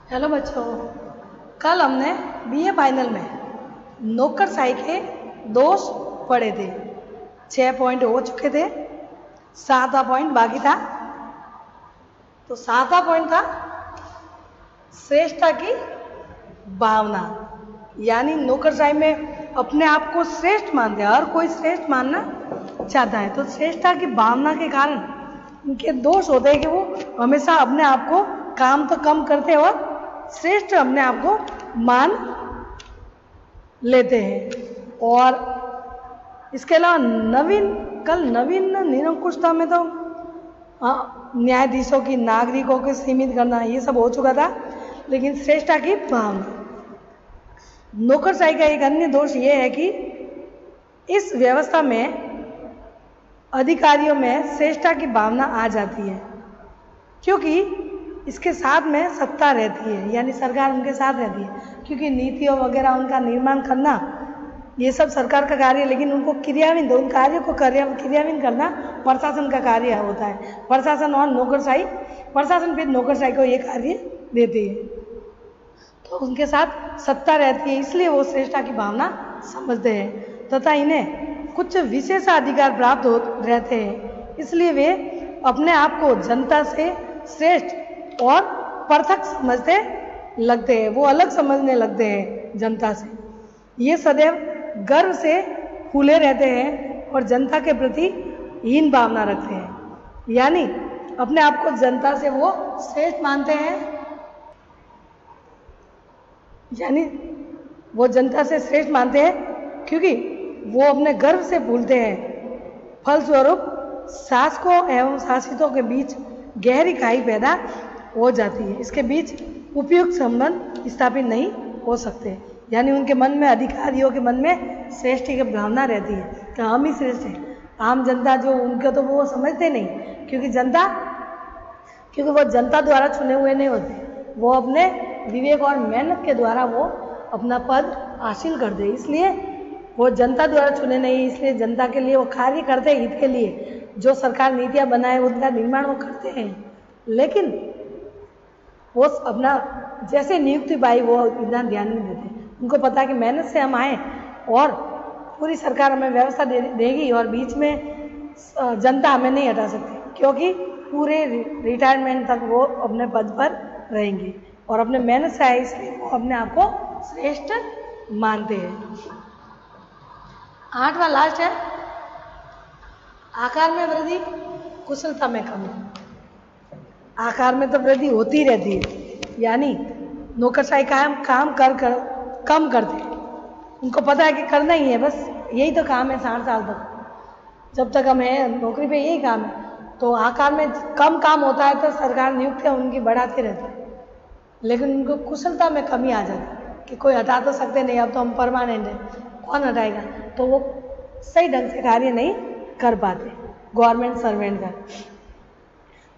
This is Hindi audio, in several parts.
हेलो बच्चों, कल हमने बीए फाइनल में नौकरशाही के दोष पढ़े थे। 6 पॉइंट हो चुके थे, 7वां पॉइंट बाकी था। तो 7वां पॉइंट था श्रेष्ठता की भावना, यानी नौकरशाही में अपने आप को श्रेष्ठ मानते हैं, हर कोई श्रेष्ठ मानना चाहता है। तो श्रेष्ठता की भावना के कारण उनके दोष होते हैं कि वो हमेशा अपने आप को काम तो कम करते हैं और श्रेष्ठ अपने आप को मान लेते हैं। और इसके अलावा नवीन निरंकुशता में तो न्यायाधीशों की नागरिकों को सीमित करना ये सब हो चुका था, लेकिन श्रेष्ठता की भावना, नौकरशाही का एक अन्य दोष ये है कि इस व्यवस्था में अधिकारियों में श्रेष्ठता की भावना आ जाती है, क्योंकि इसके साथ में सत्ता रहती है, यानी सरकार उनके साथ रहती है। क्योंकि नीतियों वगैरह उनका निर्माण करना ये सब सरकार का कार्य है, लेकिन उनको क्रियान्वित, उन कार्यों को क्रियान्वित करना प्रशासन का कार्य होता है। प्रशासन और नौकरशाही, प्रशासन फिर नौकरशाही को ये कार्य देती है, तो उनके साथ सत्ता रहती है, इसलिए वो श्रेष्ठता की भावना समझते हैं तथा इन्हें कुछ विशेषाधिकार प्राप्त हो रहते हैं, इसलिए वे अपने आप को जनता से श्रेष्ठ और पृथक समझते लगते हैं, वो अलग समझने लगते हैं जनता से। ये सदैव गर्व से फूले रहते हैं और जनता के प्रति हीन भावना रखते हैं, यानी अपने आप को जनता से वो श्रेष्ठ मानते हैं, यानी वो जनता से श्रेष्ठ मानते हैं क्योंकि वो अपने गर्व से भूलते हैं। फलस्वरूप शासकों एवं शासितों के बीच गहरी खाई पैदा हो जाती है, इसके बीच उपयुक्त संबंध स्थापित नहीं हो सकते, यानी उनके मन में, अधिकारियों के मन में श्रेष्ठता की भावना रहती है कि हम ही श्रेष्ठ हैं। आम जनता जो उनके, तो वो समझते नहीं, क्योंकि वो जनता द्वारा चुने हुए नहीं होते, वो अपने विवेक और मेहनत के द्वारा वो अपना पद हासिल करते हैं, इसलिए वो जनता द्वारा चुने नहीं, इसलिए जनता के लिए वो कार्य करते हैं, हित के लिए। जो सरकार नीतियाँ बनाए उनका निर्माण वो करते हैं, लेकिन वो अपना जैसे नियुक्ति पाई वो इतना ध्यान नहीं देते। उनको पता है कि मेहनत से हम आए और पूरी सरकार हमें व्यवस्था देगी और बीच में जनता हमें नहीं हटा सकती, क्योंकि पूरे रिटायरमेंट तक वो अपने पद पर रहेंगे और अपने मेहनत से आए, इसलिए वो अपने आप को श्रेष्ठ मानते हैं। 8वां लास्ट है आकार में वृद्धि, कुशलता में कमी। आकार में तो वृद्धि होती रहती है, यानी नौकरशाही काम कर कम करते हैं, उनको पता है कि करना ही है, बस यही तो काम है 60 साल तक, जब तक हम हैं नौकरी पे यही काम है। तो आकार में कम काम होता है तो सरकार नियुक्तियाँ उनकी बढ़ाती रहती है, लेकिन उनको कुशलता में कमी आ जाती है कि कोई हटा तो सकते नहीं, अब तो हम परमानेंट हैं, कौन हटाएगा, तो वो सही ढंग से कार्य नहीं कर पाते गवर्नमेंट सर्वेंट का।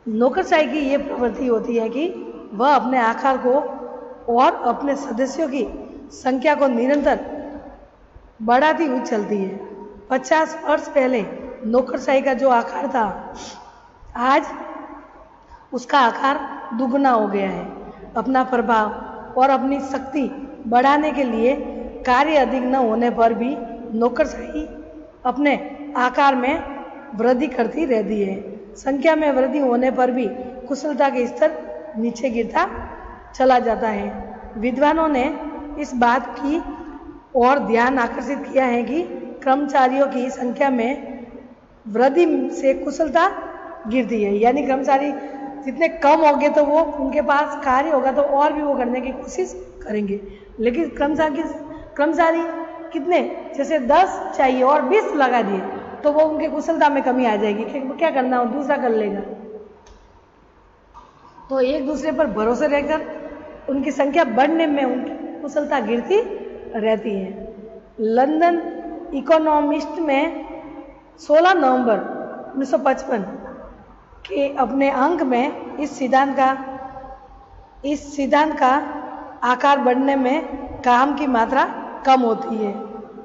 नौकरशाही की ये प्रवृत्ति होती है कि वह अपने आकार को और अपने सदस्यों की संख्या को निरंतर बढ़ाती हुई चलती है। 50 वर्ष पहले नौकरशाही का जो आकार था, आज उसका आकार दुगना हो गया है। अपना प्रभाव और अपनी शक्ति बढ़ाने के लिए कार्य अधिक न होने पर भी नौकरशाही अपने आकार में वृद्धि करती रहती है। संख्या में वृद्धि होने पर भी कुशलता के स्तर नीचे गिरता चला जाता है। विद्वानों ने इस बात की ओर ध्यान आकर्षित किया है कि कर्मचारियों की संख्या में वृद्धि से कुशलता गिरती है, यानी कर्मचारी जितने कम होंगे तो वो उनके पास कार्य होगा तो और भी वो करने की कोशिश करेंगे, लेकिन कर्मचारी कितने, जैसे 10 चाहिए और 20 लगा दिए तो वो उनके कुशलता में कमी आ जाएगी कि क्या करना हो, दूसरा कर लेगा। तो एक दूसरे पर भरोसे रहकर उनकी संख्या बढ़ने में उनकी कुशलता गिरती रहती है। लंदन इकोनॉमिस्ट में 16 नवंबर 1955 के अपने अंक में इस सिद्धांत का आकार बढ़ने में काम की मात्रा कम होती है,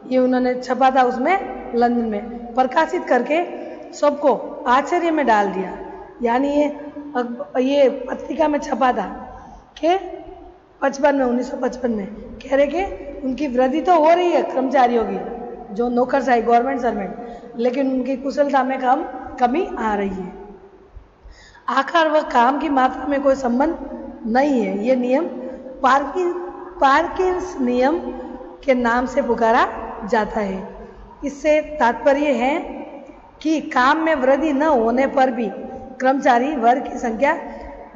ये उन्होंने छपा था उसमें लंदन में, प्रकाशित करके सबको आश्चर्य में डाल दिया। यानी ये पत्रिका में छपा था कि 55 में 1955 में कह रहे कि उनकी वृद्धि तो हो रही है कर्मचारियों की, जो नौकरशाही गवर्नमेंट सर्वेंट, लेकिन उनकी कुशलता में कमी आ रही है। आकार व काम की मात्रा में कोई संबंध नहीं है। ये नियम पार्किंस नियम के नाम से पुकारा जाता है। इससे तात्पर्य है कि काम में वृद्धि न होने पर भी कर्मचारी वर्ग की संख्या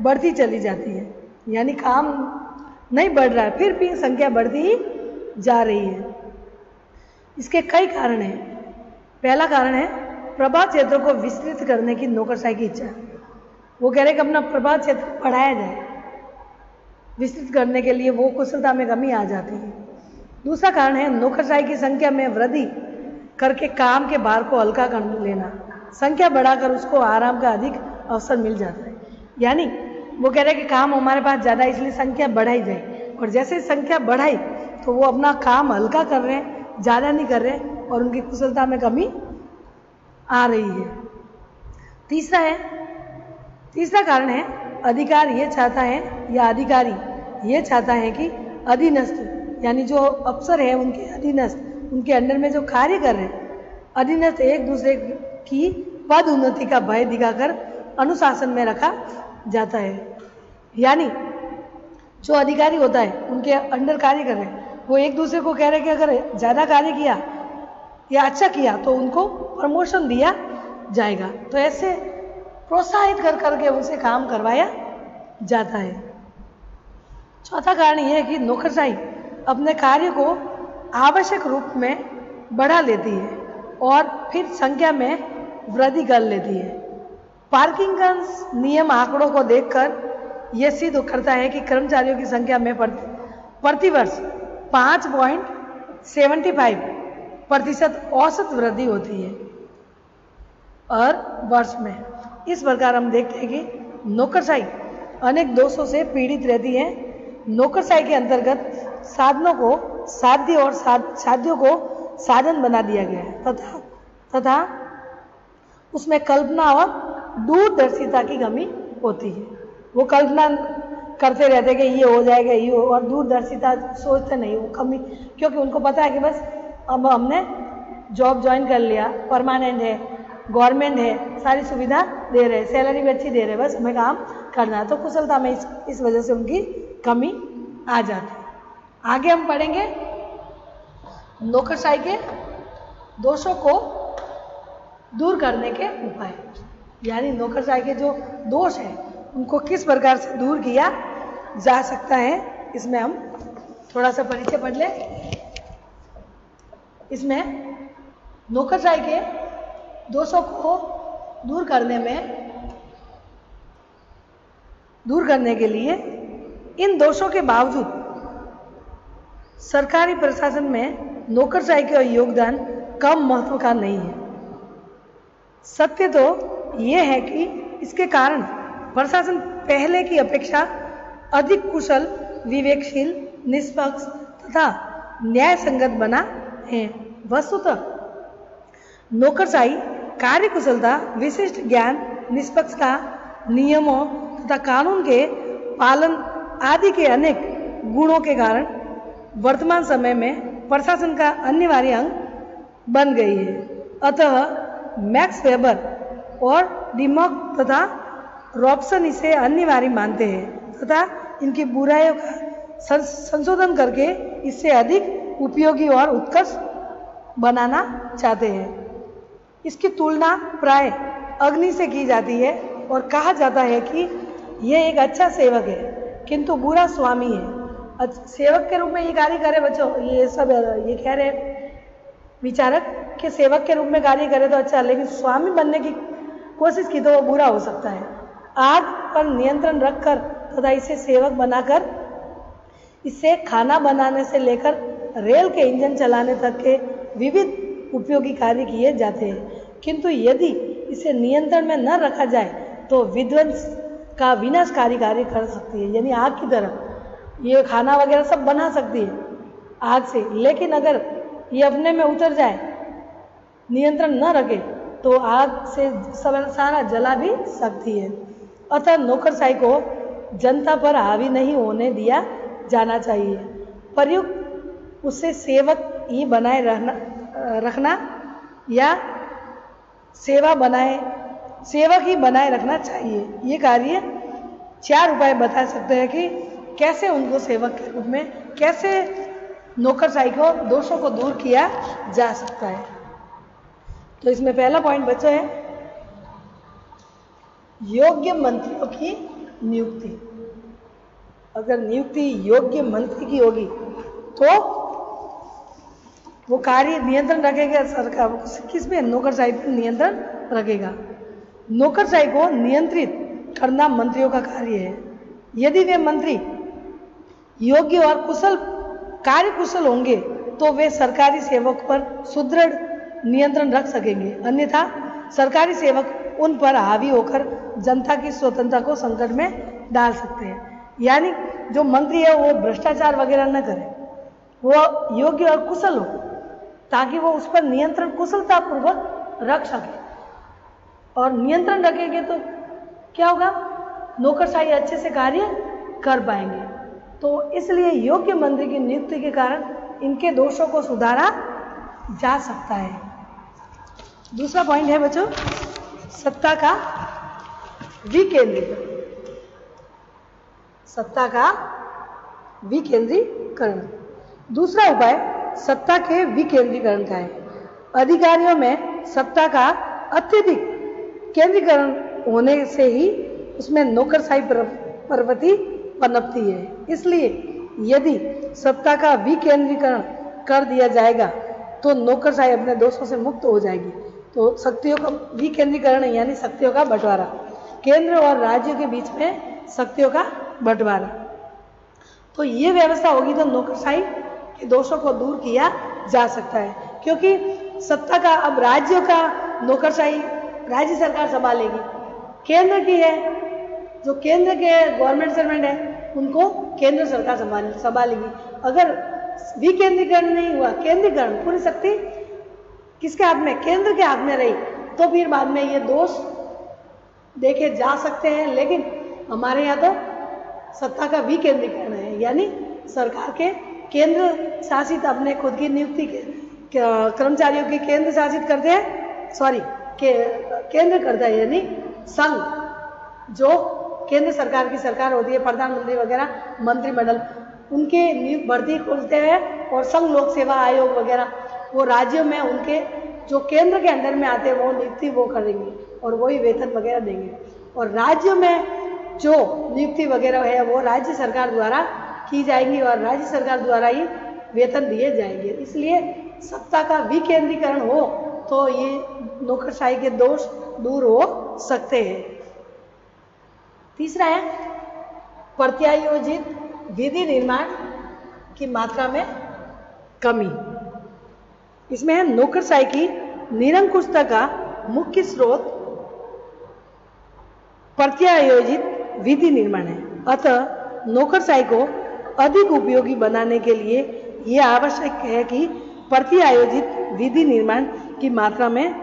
बढ़ती चली जाती है, यानी काम नहीं बढ़ रहा है फिर भी संख्या बढ़ती ही जा रही है। इसके कई कारण हैं। पहला कारण है प्रभाव क्षेत्र को विस्तृत करने की नौकरशाही की इच्छा। वो कह रहे कि अपना प्रभाव क्षेत्र बढ़ाया जाए, विस्तृत करने के लिए वो कुशलता में कमी आ जाती है। दूसरा कारण है नौकरशाही की संख्या में वृद्धि करके काम के भार को हल्का कर लेना। संख्या बढ़ाकर उसको आराम का अधिक अवसर मिल जाता है। यानी वो कह रहे हैं कि काम हमारे पास ज़्यादा है इसलिए संख्या बढ़ाई जाए, और जैसे संख्या बढ़ाई तो वो अपना काम हल्का कर रहे हैं, ज़्यादा नहीं कर रहे, और उनकी कुशलता में कमी आ रही है। तीसरा कारण है अधिकार ये चाहता है या अधिकारी ये चाहता है कि अधीनस्थ यानी जो अफसर है उनके अधीनस्थ, उनके अंडर में जो कार्य कर रहे हैं, अधीनस्थ एक दूसरे की पद उन्नति का भय दिखाकर अनुशासन में रखा जाता है। यानी जो अधिकारी होता है उनके अंडर कार्य कर रहे हैं, वो एक दूसरे को कह रहे हैं कि अगर ज़्यादा कार्य किया या अच्छा किया तो उनको प्रमोशन दिया जाएगा। तो ऐसे प्रोत्साहित कर करके उनसे काम करवाया जाता है। चौथा कारण यह है कि नौकरशाही अपने कार्य को आवश्यक रूप में बढ़ा लेती है और फिर संख्या में वृद्धि कर लेती है। पार्किंसंस नियम आंकड़ों को देखकर यह सिद्ध करता है कि कर्मचारियों की संख्या में प्रतिवर्ष 5.75% औसत वृद्धि होती है और वर्ष में। इस प्रकार हम देखते हैं कि नौकरशाही अनेक दोषों से पीड़ित रहती है। नौकरशाही के अंतर्गत साधनों को साध्य और साध्यों को साधन बना दिया गया है तथा उसमें कल्पना और दूरदर्शिता की कमी होती है। वो कल्पना करते रहते कि ये हो जाएगा, ये हो, और दूरदर्शिता सोचते नहीं, वो कमी, क्योंकि उनको पता है कि बस अब हमने जॉब ज्वाइन कर लिया, परमानेंट है, गवर्नमेंट है, सारी सुविधा दे रहे, सैलरी भी अच्छी दे रहे, बस हमें काम करना है। तो कुशलता में इस वजह से उनकी कमी आ जाती है। आगे हम पढ़ेंगे नौकरशाही के दोषों को दूर करने के उपाय, यानी नौकरशाही के जो दोष हैं उनको किस प्रकार से दूर किया जा सकता है। इसमें हम थोड़ा सा परिचय पढ़ लें। इसमें नौकरशाही के दोषों को दूर करने के लिए इन दोषों के बावजूद सरकारी प्रशासन में नौकरशाही का योगदान कम महत्व का नहीं है। सत्य तो ये है कि इसके कारण प्रशासन पहले की अपेक्षा अधिक कुशल, विवेकशील, निष्पक्ष तथा न्याय संगत बना है। वस्तुतः नौकरशाही कार्य कुशलता, विशिष्ट ज्ञान, निष्पक्षता, नियमों तथा कानून के पालन आदि के अनेक गुणों के कारण वर्तमान समय में प्रशासन का अनिवार्य अंग बन गई है। अतः मैक्स वेबर और डिमॉक तथा रॉबसन इसे अनिवार्य मानते हैं तथा इनकी बुराइयों का संशोधन करके इससे अधिक उपयोगी और उत्कर्ष बनाना चाहते हैं। इसकी तुलना प्राय अग्नि से की जाती है और कहा जाता है कि यह एक अच्छा सेवक है किंतु बुरा स्वामी है। सेवक के रूप में ये कार्य करे, बच्चों ये सब ये कह रहे विचारक कि सेवक के रूप में कार्य करे तो अच्छा, लेकिन स्वामी बनने की कोशिश की तो वो बुरा हो सकता है। आग पर नियंत्रण रखकर तथा इसे सेवक बनाकर इससे खाना बनाने से लेकर रेल के इंजन चलाने तक के विविध उपयोगी कार्य किए जाते हैं, किंतु यदि इसे नियंत्रण में न रखा जाए तो विध्वंस का विनाशकारी कार्य कर सकती है। यानी आग की तरह ये खाना वगैरह सब बना सकती है आग से, लेकिन अगर ये अपने में उतर जाए, नियंत्रण न रखे तो आग से सब सारा जला भी सकती है। अतः नौकरशाही को जनता पर हावी नहीं होने दिया जाना चाहिए। प्रयुक्त उसे सेवक ही बनाए रखना या सेवक ही बनाए रखना चाहिए। ये कार्य 4 उपाय बता सकते हैं कि कैसे उनको सेवक के रूप में, कैसे नौकरशाही को, दोषों को दूर किया जा सकता है। तो इसमें पहला पॉइंट बच्चों है योग्य मंत्रियों की नियुक्ति। अगर नियुक्ति योग्य मंत्री की होगी तो वो कार्य नियंत्रण रखेगा सरकार, किसमें? नौकरशाही पर नियंत्रण रखेगा। नौकरशाही को नियंत्रित करना मंत्रियों का कार्य है। यदि वे मंत्री योग्य और कार्यकुशल होंगे तो वे सरकारी सेवक पर सुदृढ़ नियंत्रण रख सकेंगे, अन्यथा सरकारी सेवक उन पर हावी होकर जनता की स्वतंत्रता को संकट में डाल सकते हैं। यानी जो मंत्री है वो भ्रष्टाचार वगैरह न करे, वो योग्य और कुशल हो ताकि वो उस पर नियंत्रण कुशलतापूर्वक रख सके। और नियंत्रण रखेंगे तो क्या होगा? नौकरशाही अच्छे से कार्य कर पाएंगे। तो इसलिए योग्य मंत्री की नियुक्ति के कारण इनके दोषों को सुधारा जा सकता है। दूसरा पॉइंट है बच्चों सत्ता का विकेंद्रीकरण। सत्ता का विकेंद्रीकरण। दूसरा उपाय सत्ता के विकेंद्रीकरण का है। अधिकारियों में सत्ता का अत्यधिक केंद्रीकरण होने से ही उसमें नौकरशाही प्रवृत्ति पनपती है। इसलिए यदि सत्ता का विकेंद्रीकरण कर दिया जाएगा तो नौकरशाही अपने दोषों से मुक्त हो जाएगी। तो शक्तियों का विकेंद्रीकरण यानी शक्तियों का बंटवारा, केंद्र और राज्यों के बीच में शक्तियों का बंटवारा। तो ये व्यवस्था होगी तो नौकरशाही के दोषों को दूर किया जा सकता है, क्योंकि सत्ता का अब राज्यों का नौकरशाही राज्य सरकार संभालेगी, केंद्र की है, जो केंद्र के गवर्नमेंट सर्वेंट है उनको केंद्र सरकार संभालेगी। अगर विकेंद्रीकरण नहीं हुआ, केंद्रीकरण, पूरी शक्ति किसके हाथ में? केंद्र के हाथ में रही, तो फिर बाद में ये दोष देखे जा सकते हैं। लेकिन हमारे यहाँ तो सत्ता का विकेंद्रीकरण है, यानी सरकार के केंद्र शासित अपने खुद की नियुक्ति के कर्मचारियों की केंद्र शासित करते हैं, केंद्र करता है, यानी संघ जो केंद्र सरकार की सरकार होती है, प्रधानमंत्री वगैरह, मंत्रिमंडल, उनके नियुक्त भर्ती खोलते हैं। और संघ लोक सेवा आयोग वगैरह वो राज्यों में उनके जो केंद्र के अंडर में आते हैं वो नियुक्ति वो करेंगे और वही वेतन वगैरह देंगे। और राज्यों में जो नियुक्ति वगैरह है वो राज्य सरकार द्वारा की जाएंगी और राज्य सरकार द्वारा ही वेतन दिए जाएंगे। इसलिए सत्ता का विकेंद्रीकरण हो तो ये नौकरशाही के दोष दूर हो सकते हैं। तीसरा है प्रत्यायोजित विधि निर्माण की मात्रा में कमी। इसमें है नौकरशाही की निरंकुशता का मुख्य स्रोत प्रत्यायोजित विधि निर्माण है। अतः नौकरशाही को अधिक उपयोगी बनाने के लिए यह आवश्यक है कि प्रत्यायोजित विधि निर्माण की मात्रा में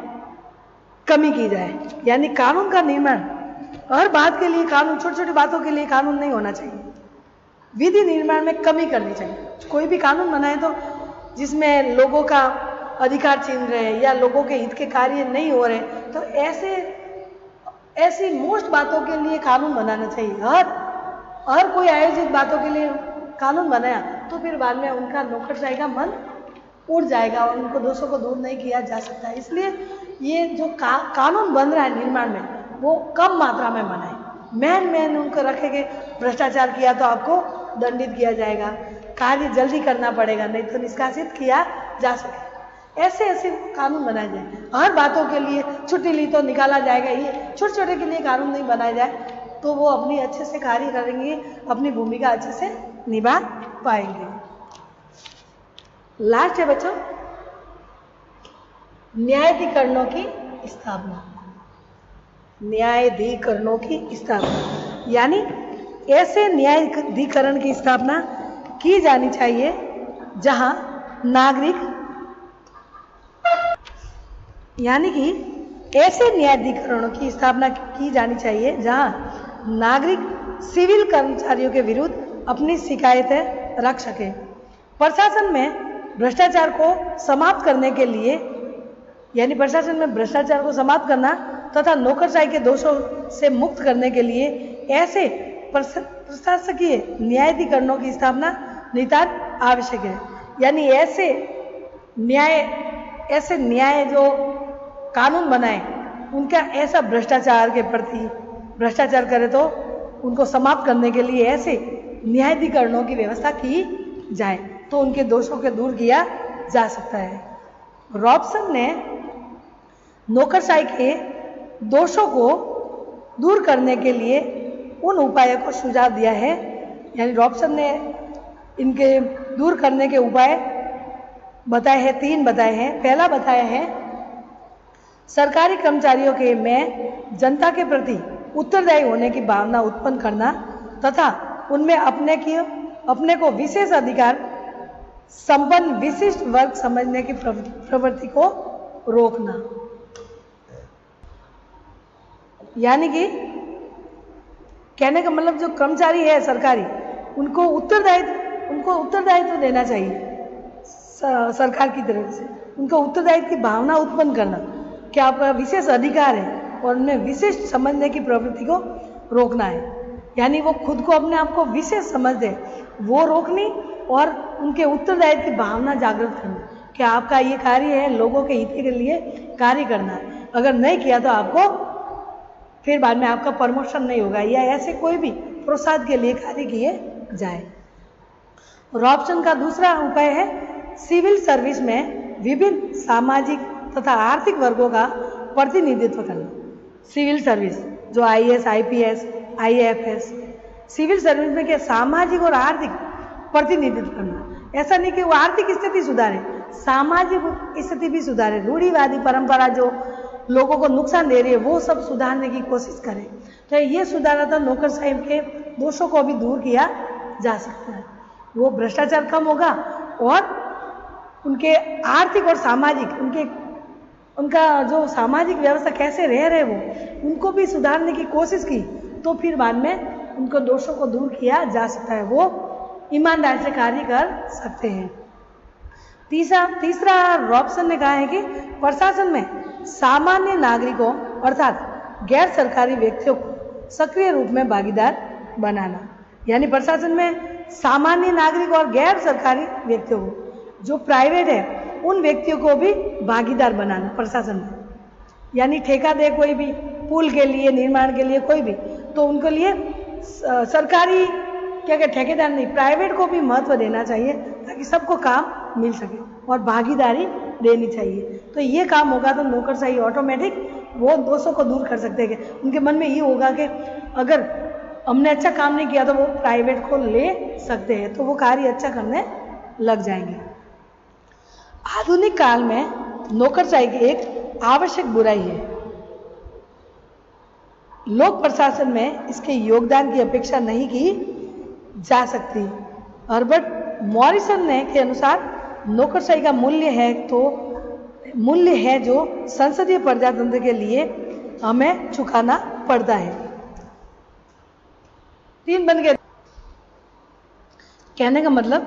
कमी की जाए। यानी कानून का निर्माण, हर बात के लिए कानून, छोटी छोटी बातों के लिए कानून नहीं होना चाहिए, विधि निर्माण में कमी करनी चाहिए। कोई भी कानून बनाए तो जिसमें लोगों का अधिकार छीन रहे हैं या लोगों के हित के कार्य नहीं हो रहे, तो ऐसी मोस्ट बातों के लिए कानून बनाना चाहिए। हर कोई आयोजित बातों के लिए कानून बनाया तो फिर बाद में उनका नौकरशाही का मन उड़ जाएगा और उनको दोषों को दूर नहीं किया जा सकता। इसलिए ये जो कानून बन रहा है निर्माण में वो कम मात्रा में बनाए। मैन उनको रखेंगे, भ्रष्टाचार किया तो आपको दंडित किया जाएगा, कार्य जल्दी करना पड़ेगा नहीं तो निष्कासित किया जा सके। ऐसे कानून बनाए जाए। हर बातों के लिए छुट्टी ली तो निकाला जाएगा, ये छोटे छोटे के लिए कानून नहीं बनाए जाए तो वो अपनी अच्छे से कार्य करेंगे, अपनी भूमिका अच्छे से निभा पाएंगे। लास्ट है बच्चों न्यायाधिकरणों की स्थापना। न्यायाधिकरणों की स्थापना यानी ऐसे न्यायाधिकरण की स्थापना की जानी चाहिए जहां नागरिक, यानी कि ऐसे न्यायाधिकरणों की स्थापना की जानी चाहिए जहां नागरिक सिविल कर्मचारियों के विरुद्ध अपनी शिकायतें रख सके। प्रशासन में भ्रष्टाचार को समाप्त करने के लिए, यानी प्रशासन में भ्रष्टाचार को समाप्त करना तथा नौकरशाही के दोषों से मुक्त करने के लिए ऐसे प्रशासकीय न्यायाधिकरणों की स्थापना नितांत आवश्यक है। यानी ऐसे न्याय जो कानून बनाए, उनका ऐसा भ्रष्टाचार के प्रति, भ्रष्टाचार करे तो उनको समाप्त करने के लिए ऐसे न्यायाधिकरणों की व्यवस्था की जाए तो उनके दोषों को दूर किया जा सकता है। रॉबसन ने नौकरशाही के दोषों को दूर करने के लिए उन उपायों को सुझाव दिया है। यानी रॉबसन ने इनके दूर करने के उपाय बताए हैं, 3 बताए हैं। पहला बताया है सरकारी कर्मचारियों के में जनता के प्रति उत्तरदायी होने की भावना उत्पन्न करना तथा उनमें अपने को विशेष अधिकार संपन्न विशिष्ट वर्ग समझने की प्रवृत्ति को रोकना। यानी कि कहने का मतलब जो कर्मचारी है सरकारी, उनको उत्तरदायित्व देना चाहिए सरकार की तरफ से, उनको उत्तरदायित्व की भावना उत्पन्न करना कि आपका विशेष अधिकार है और उन्हें विशिष्ट समझने की प्रवृत्ति को रोकना है। यानी वो खुद को अपने आप को विशेष समझते, वो रोकनी और उनके उत्तरदायित्व की भावना जागृत करनी कि आपका ये कार्य है लोगों के हित के लिए कार्य करना है, अगर नहीं किया तो आपको फिर बाद में आपका प्रमोशन नहीं होगा, या ऐसे कोई भी प्रोत्साहन के लिए कार्य किए जाए। रॉबसन का दूसरा उपाय है सिविल सर्विस में विभिन्न सामाजिक तथा आर्थिक वर्गों का प्रतिनिधित्व करना। सिविल सर्विस जो IAS, IPS, IAFS, civil service में क्या सामाजिक और आर्थिक प्रतिनिधित्व करना। ऐसा नहीं कि वो आर्थिक स्थिति सुधारे, सामाजिक स्थिति भी सुधारे। रूढ़िवादी परंपरा जो लोगों को नुकसान दे रही है वो सब सुधारने की कोशिश करें, तो ये सुधारा तो नौकरशाही के दोषों को भी दूर किया जा सकता है। वो भ्रष्टाचार कम होगा और उनके आर्थिक और सामाजिक उनका जो सामाजिक व्यवस्था कैसे रह रहे वो उनको भी सुधारने की कोशिश की तो फिर बाद में उनको दोषों को दूर किया जा सकता है, वो ईमानदारी से कार्य कर सकते हैं। तीसरा रॉबसन ने कहा है कि प्रशासन में सामान्य नागरिकों अर्थात गैर सरकारी व्यक्तियों को सक्रिय रूप में भागीदार बनाना। यानी प्रशासन में सामान्य नागरिक और गैर सरकारी व्यक्तियों को, जो प्राइवेट है उन व्यक्तियों को भी भागीदार बनाना प्रशासन में। यानी ठेका दे कोई भी पुल के लिए, निर्माण के लिए कोई भी, तो उनके लिए सरकारी ठेकेदार नहीं, प्राइवेट को भी महत्व देना चाहिए ताकि सबको काम मिल सके और भागीदारी देनी चाहिए। तो ये काम होगा तो नौकरशाही ऑटोमेटिक वो दोषों को दूर कर सकते हैं। उनके मन में ये होगा कि अगर हमने अच्छा काम नहीं किया तो वो प्राइवेट को ले सकते हैं, तो वो कार्य अच्छा करने लग जाएंगे। आधुनिक काल में नौकरशाही की एक आवश्यक बुराई है। लोक प्रशासन में इसके योगदान की अपेक्षा नहीं की जा सकती। हर्बर्ट मॉरिसन ने के अनुसार नौकरशाही का मूल्य है जो संसदीय प्रजातंत्र के लिए हमें चुकाना पड़ता है। 3 बन गए। कहने का मतलब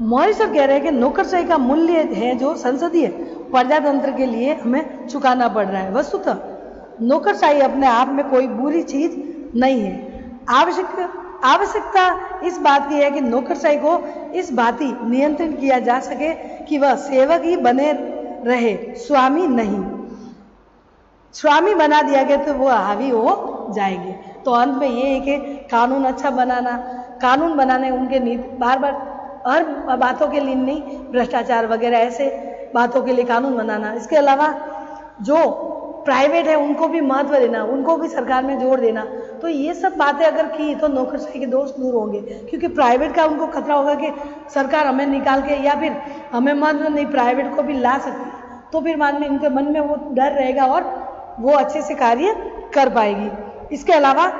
मॉरिसन कह रहे हैं कि नौकरशाही का मूल्य है जो संसदीय प्रजातंत्र के लिए हमें चुकाना पड़ रहा है। वस्तुतः नौकरशाही अपने आप में कोई बुरी चीज नहीं है। आवश्यकता इस बात की है कि नौकरशाही को इस भांति नियंत्रित किया जा सके कि वह सेवक ही बने रहे, स्वामी नहीं। स्वामी बना दिया गया तो वो हावी हो जाएंगे। तो अंत में ये है कि कानून अच्छा बनाना, कानून बनाने उनके नीति बार बार हर बातों के लिए नहीं, भ्रष्टाचार वगैरह ऐसे बातों के लिए कानून बनाना। इसके अलावा जो प्राइवेट है उनको भी महत्व देना, उनको भी सरकार में जोड़ देना। तो ये सब बातें अगर की तो नौकरशाही के दोष दूर होंगे, क्योंकि प्राइवेट का उनको खतरा होगा कि सरकार हमें निकाल के या फिर हमें महत्व नहीं प्राइवेट को भी ला सकती, तो फिर बाद में उनके मन में वो डर रहेगा और वो अच्छे से कार्य कर पाएगी। इसके अलावा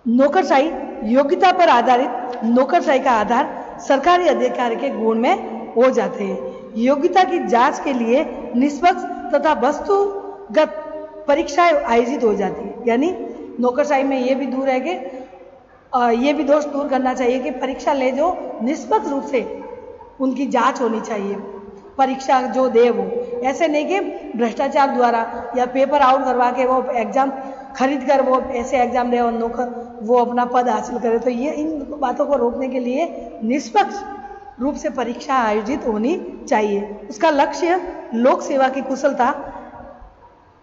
नौकरशाही योग्यता पर आधारित नौकरशाही का आधार सरकारी अधिकारी के गुण में हो जाते हैं। योग्यता की जांच के लिए निष्पक्ष तथा वस्तुगत परीक्षाएं आयोजित हो जाती है। यानी नौकरशाही में ये भी दूर है कि ये भी दोष दूर करना चाहिए कि परीक्षा ले जो निष्पक्ष रूप से उनकी जांच होनी चाहिए, परीक्षा जो दे वो ऐसे नहीं कि भ्रष्टाचार द्वारा या पेपर आउट करवा के वो एग्जाम खरीद कर वो ऐसे एग्जाम दे और नौकर वो अपना पद हासिल करे। तो ये इन बातों को रोकने के लिए निष्पक्ष रूप से परीक्षा आयोजित होनी चाहिए। उसका लक्ष्य लोक सेवा की कुशलता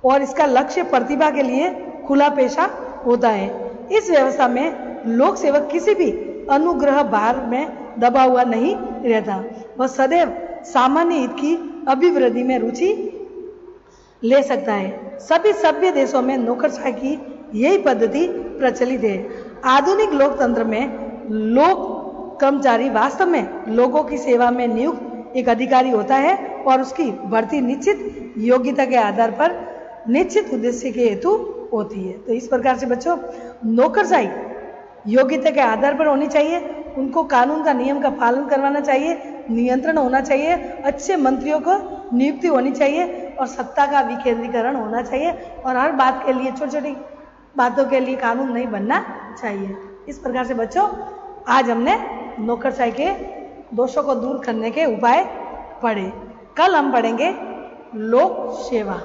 और इसका लक्ष्य प्रतिभा के लिए खुला पेशा होता है। इस व्यवस्था में लोक सेवक किसी भी अनुग्रह भार में दबा हुआ नहीं रहता, वह सदैव सामान्य हित की अभिवृद्धि में रुचि ले सकता है। सभी सभ्य देशों में नौकरशाही की यही पद्धति प्रचलित है। आधुनिक लोकतंत्र में लोक कर्मचारी वास्तव में लोगों की सेवा में नियुक्त एक अधिकारी होता है और उसकी भर्ती निश्चित योग्यता के आधार पर निश्चित उद्देश्य के हेतु होती है। तो इस प्रकार से बच्चों नौकरशाही योग्यता के आधार पर होनी चाहिए, उनको कानून का नियम का पालन करवाना चाहिए, नियंत्रण होना चाहिए, अच्छे मंत्रियों को नियुक्ति होनी चाहिए और सत्ता का विकेंद्रीकरण होना चाहिए और हर बात के लिए छोटी छोटी बातों के लिए कानून नहीं बनना चाहिए। इस प्रकार से बच्चों आज हमने नौकरशाही के दोषों को दूर करने के उपाय पढ़े। कल हम पढ़ेंगे लोक सेवा।